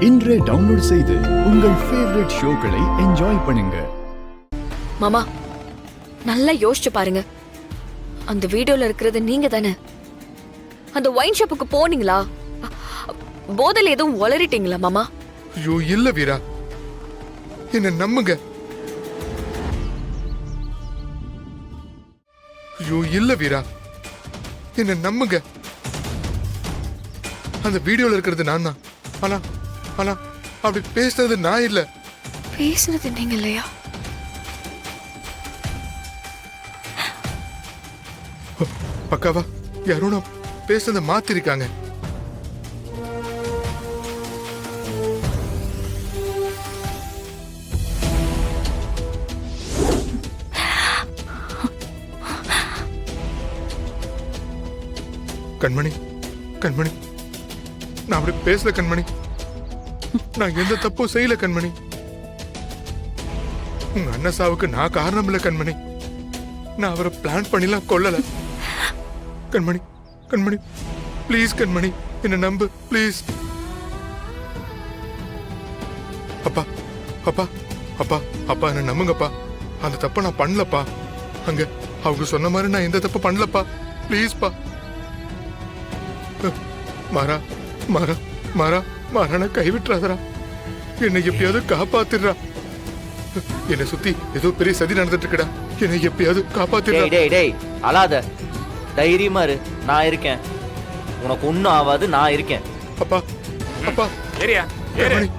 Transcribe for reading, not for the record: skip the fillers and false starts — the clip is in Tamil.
இன்றே டவுன்லோட் செய்து உங்கள் ஃபேவரட் ஷோக்களை என்ஜாய் பண்ணுங்க. மாமா, நல்லா யோசிச்சு பாருங்க. அந்த வீடியோல இருக்கிறது நீங்க தானே? அந்த ஒயின் ஷாப்புக்கு போனீங்களா? போதையில எதுவும் உளறிட்டீங்களா மாமா? ஐயோ இல்ல வீரா, என்ன நம்புங்க. ஐயோ இல்ல வீரா, என்ன நம்புங்க. அந்த வீடியோல இருக்கிறது நான் தான். ஆனா ஆனா அப்படி பேசுறது நான் இல்ல. பேசுனது நீங்க இல்லையா? பக்காவா யாரோ நான் பேசுறத மாத்திருக்காங்க. கண்மணி, கண்மணி, நான் அப்படி பேசல கண்மணி. நான் எந்த தப்பும் செய்யல கண்மணி. உங்க அண்ணன் சாவுக்கு நான் காரணம் இல்ல கண்மணி. நான் அவரை பிளான் பண்ணிலாம் கொல்லல கண்மணி. கண்மணி ப்ளீஸ் கண்மணி, என்ன நம்பு ப்ளீஸ். அப்பா அப்பா அப்பா அப்பா என்ன நம்புங்கப்பா. அந்த தப்ப நான் பண்ணலப்பா. அங்க அவங்க சொன்ன மாதிரி நான் எந்த தப்பு பண்ணலப்பா. ப்ளீஸ்ப்பா. மாறா மாறா மாறா மாறான கைவிட்டுறாதரா. என்னை எப்பயாவது காப்பாத்திடுறா. என்னை சுத்தி ஏதோ பெரிய சதி நடந்துட்டு இருக்கடா. என்னை எப்பயாவது காப்பாத்திடுறா. டேய் டேய் அழாத, தைரியமா இரு, நான் இருக்கேன். உனக்கு ஒண்ணும் ஆகாது, நான் இருக்கேன். அப்பா அப்பா ஏரியா ஏறு. கண்மணி